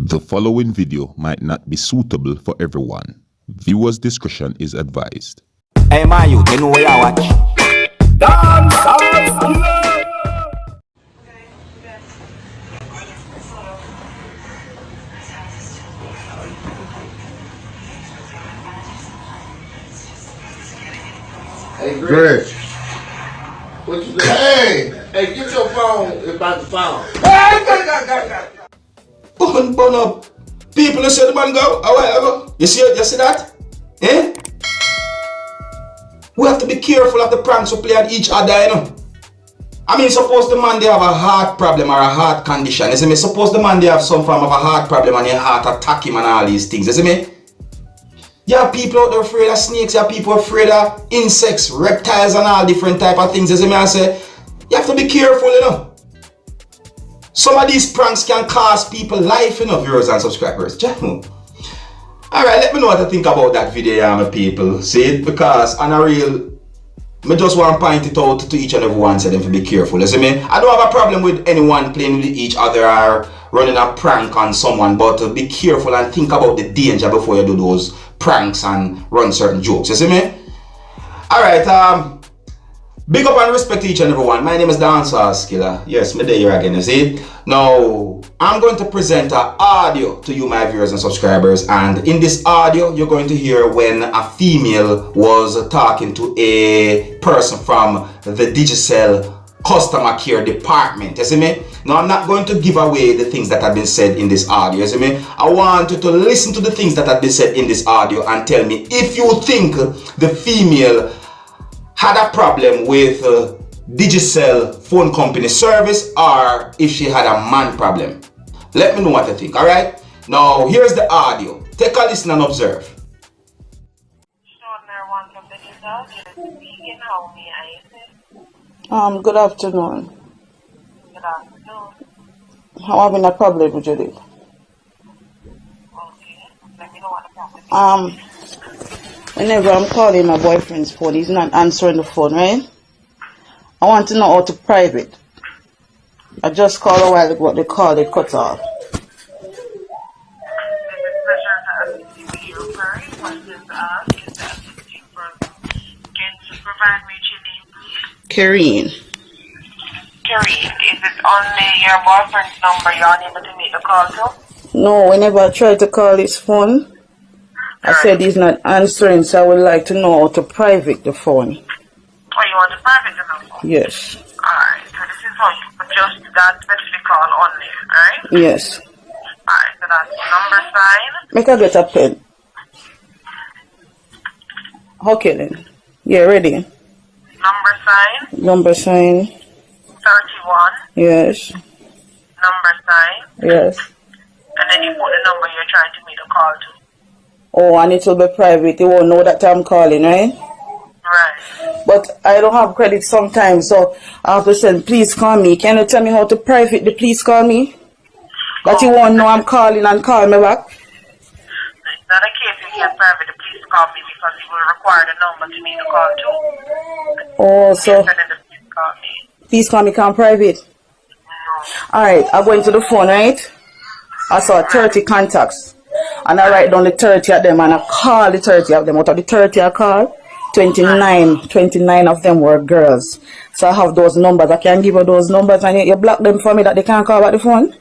The following video might not be suitable for everyone. Viewers' discretion is advised. Hey man, you know where I watch? Dancehall. Hey, Greg. What you doing? Hey, get your phone if I can phone. Hey, Bun up. People who say the man go, however. You see that? Eh? We have to be careful of the pranks we play at each other, you know. I mean, suppose the man they have a heart problem or a heart condition, you see me? Suppose the man they have some form of a heart problem and your heart attack him and all these things, you see me? You have people out there afraid of snakes, you have people afraid of insects, reptiles and all different type of things, you see me? I say, you have to be careful, you know. Some of these pranks can cost people life, you know, viewers and subscribers. Alright, let me know what to think about that video, my people. See it? Because on a real, I just want to point it out to each and every one, so them to be careful. You see me? I don't have a problem with anyone playing with each other or running a prank on someone, but be careful and think about the danger before you do those pranks and run certain jokes. You see me? Alright, big up and respect to each and every one. My name is Dancehall Skilla. Yes, me there here again, you see? Now, I'm going to present an audio to you, my viewers and subscribers. And in this audio, you're going to hear when a female was talking to a person from the digicel customer care department. You see me? Now, I'm not going to give away the things that have been said in this audio. You see me? I want you to listen to the things that have been said in this audio and tell me if you think the female had a problem with digicel phone company service or if she had a man problem. Let me know what you think, alright? Now, here's the audio. Take a listen and observe. Good afternoon. Good afternoon. I'm having a problem with you. Okay. Let me know what the problem is. Whenever I'm calling my boyfriend's phone, he's not answering the phone, right? I want to know how to private. I just called a while ago, what they call it cut off. Karine. Karine, is it only your boyfriend's number you're unable to make the call to? No, whenever I try to call his phone, I said he's not answering, so I would like to know how to private the phone. Oh, you want to private the number? Yes. Alright, so this is how you just that specific call only, alright? Yes. Alright, so that's number sign. Make her get a pen. Okay then. Yeah, ready. Number sign. Number sign. 31. Yes. Number sign. Yes. And then you put the number you're trying to make the call to. Oh, and it will be private. You won't know that I'm calling, right? Right. But I don't have credit sometimes, so I have to send, please call me. Can you tell me how to private the please call me? That you won't know I'm calling and call me back? It's not a case you can private the please call me because you will require the number to make the call to. Oh, so Please call me. please call me, can't private. No. Alright, I go into the phone, right? I saw 30 contacts. And I write down the 30 of them and I call the 30 of them. Out of the 30 I call, 29 of them were girls. So I have those numbers. I can give you those numbers and you block them for me that they can't call back the phone? It's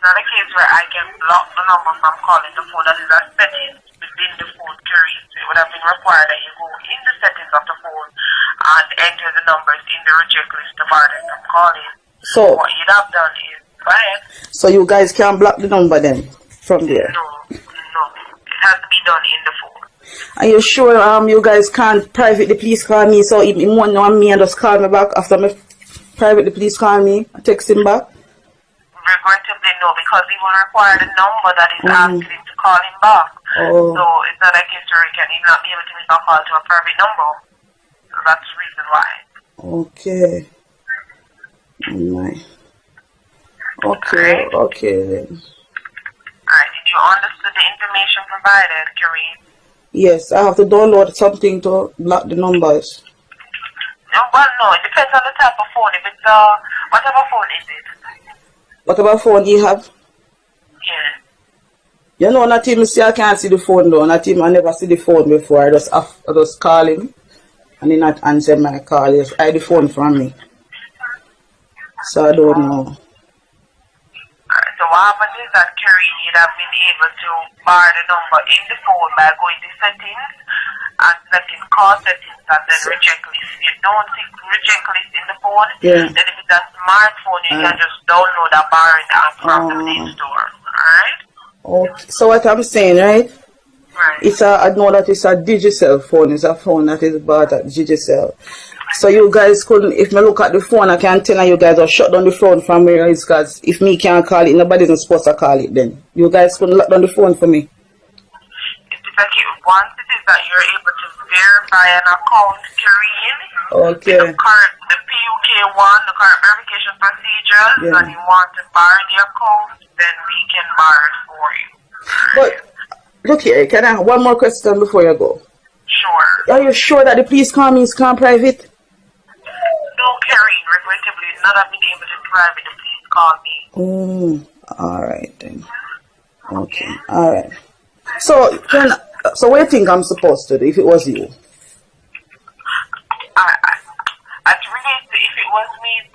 not a case where I can block the number from calling the phone. That is a setting within the phone, Karine. So it would have been required that you go in the settings of the phone and enter the numbers in the reject list to bar them from calling. So what you'd have done is, go ahead. So you guys can block the number then from there? No. It has to be done in the phone. Are you sure you guys can't privately please call me so if you want to know me and just call me back after me privately please call me, text him back? Regrettably no, because he will require the number that is asking him to call him back. Oh. So it's not a case where he not be able to make a call to a private number. So that's the reason why. Okay. Okay then. Alright, did you understand the information provided, Karine? Yes, I have to download something to block the numbers. Well, no, it depends on the type of phone. If it's whatever phone is it? Whatever phone you have? You know, not even see I can't see the phone though. Not even I never see the phone before. I just call him and he not answer my call. He just hide the phone from me. So I don't know. So what happens is that Kerry would have been able to bar the number in the phone by going to settings and setting call settings and then reject list. If you don't see reject list in the phone, then if it's a smartphone, you can just download a barring app from the Play Store. Alright? Okay. So what I'm saying, right? It's I know that it's a digicel phone. It's a phone that is bought at digicel. So you guys couldn't, if me look at the phone, I can tell you guys will shut down the phone from me, because if me can't call it, nobody's not supposed to call it then. You guys couldn't lock down the phone for me. It's like once it is that you're able to verify an account, Karine, the PUK one, the current verification procedures, and you want to bar the account, then we can bar it for you. But look here, can I have one more question before you go? Sure. Are you sure that the police call me is private? No, Karine, regrettably, not have been able to private. The police call me. Alright then. Okay, alright. So what do you think I'm supposed to do if it was you? As relates to if it was me,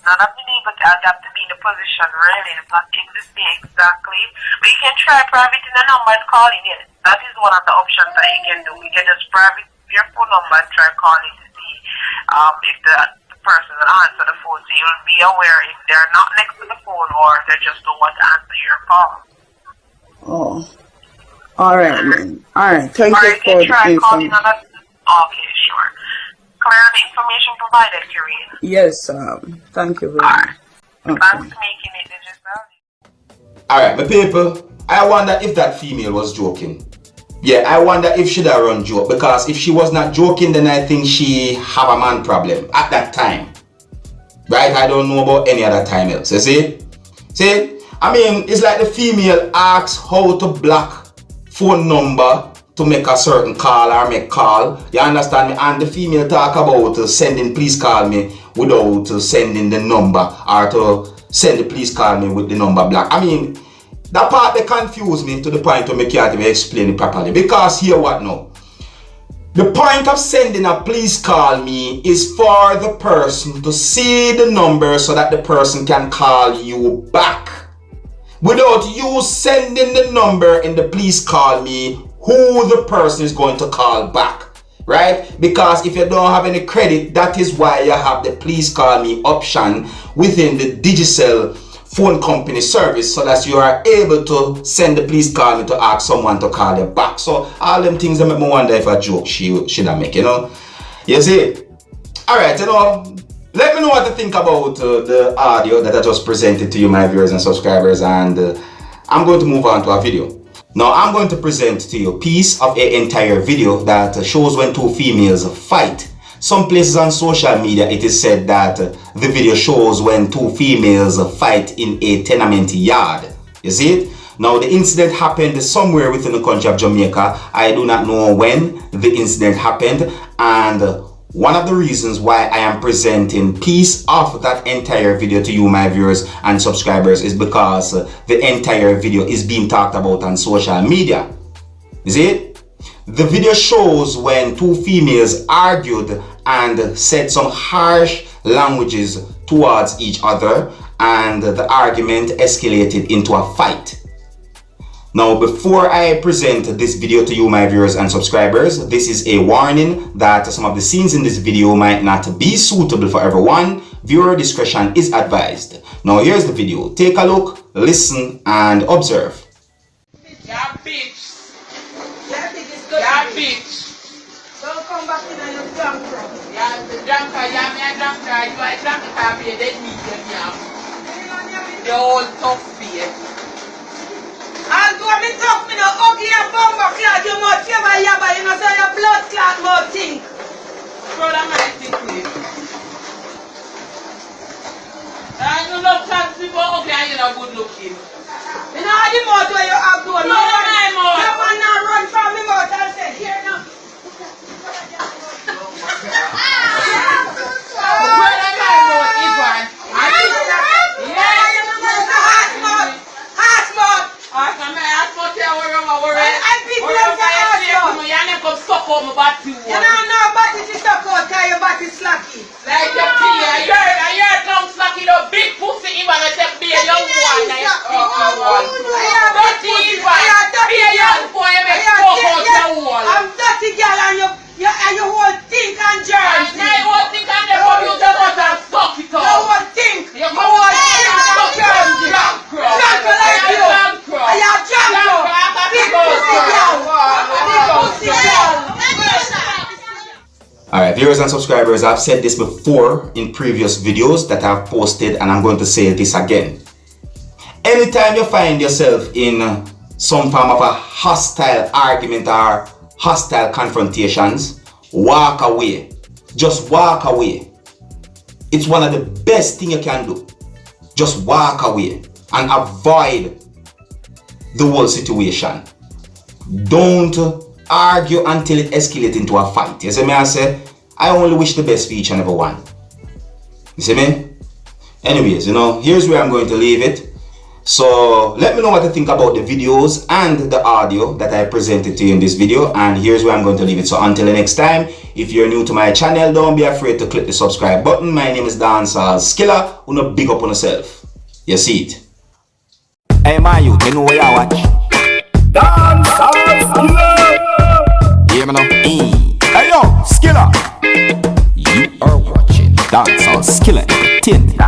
not have been able to adapt to be in the position really, not able to see exactly. But you can try private in the number and calling it. That is one of the options that you can do. You can just private your phone number and try calling to see if the person will answer the phone. So you'll be aware if they're not next to the phone or they just don't want to answer your call. Oh. Alright then. Alright. Thank you for the information. Okay, sure. Clear the information provided, Karine? Yes, thank you very much. Okay. Thanks for making it digital. Alright, my people, I wonder if that female was joking. Yeah, I wonder if she'd have run joke, because if she was not joking, then I think she have a man problem at that time. Right? I don't know about any other time else. You see? See? I mean, it's like the female asks how to block phone number to make a certain call or make call. You understand me? And the female talk about sending please call me without sending the number, or to send the please call me with the number block. I mean, that part they confuse me to the point to make you have to explain it properly. Because here what now? The point of sending a please call me is for the person to see the number so that the person can call you back. Without you sending the number in the please call me, who the person is going to call back, right? Because if you don't have any credit, that is why you have the please call me option within the digicel phone company service, so that you are able to send the please call me to ask someone to call you back. So all them things that make me wonder if a joke should I make, you know? You see? Alright, you know, let me know what to think about the audio that I just presented to you, my viewers and subscribers, and I'm going to move on to a video. Now I'm going to present to you a piece of an entire video that shows when two females fight. Some places on social media it is said that the video shows when two females fight in a tenement yard. You see it? Now the incident happened somewhere within the country of Jamaica. I do not know when the incident happened, and one of the reasons why I am presenting piece of that entire video to you, my viewers and subscribers, is because the entire video is being talked about on social media. You see it? The video shows when two females argued and said some harsh languages towards each other, and the argument escalated into a fight. Now, before I present this video to you, my viewers and subscribers, this is a warning that some of the scenes in this video might not be suitable for everyone. Viewer discretion is advised. Now, here's the video. Take a look, listen, and observe. Yeah, bitch. Yeah, bitch. Don't come back in and you drunk from. Yeah, the drunker, yeah, me a drunker. You are a drunker, be a dead meat, yeah. The old tough beer. I'll go me tough, me no ugly and bumper clot, you must yabba yabba, you know, so your blood clot more think. Brother, my think me. I don't love fancy, but ugly and you know good looking. You know how the mouth where you have done. No, my mouth. Your man now run from me mouth and say, here now. Brother, my mouth is one. Yes. Half mouth. After my husband people have to ask you. You never suck out my body. You don't know body to suck out because your body slacky. Like your tea, your tongue slacky, the big pussy even I say be a young one. Dirty even. Be a young boy and make fuck out your wall. I'm dirty girl and you whole think and germs. And I whole think and the body you just want to suck it up. You whole think. You whole think and suck germs. Drunk like you. I am drunk. Big pussy girl. Big pussy girl. Alright, viewers and subscribers, I've said this before in previous videos that I've posted, and I'm going to say this again. Anytime you find yourself in some form of a hostile argument or hostile confrontations, walk away. Just walk away. It's one of the best things you can do. Just walk away and avoid the whole situation. Don't argue until it escalates into a fight. You see me? I say, I only wish the best for each and every one. You see me? Anyways, here's where I'm going to leave it. So let me know what you think about the videos and the audio that I presented to you in this video, and here's where I'm going to leave it. So until the next time, if you're new to my channel, don't be afraid to click the subscribe button. My name is Dancehall Skilla. Una big up on yourself. You see it? Hey man, you know where I watch Dancehall Skilla. Hear me now? Hey yo, Skilla. You are watching Dancehall Skilla Entertainment.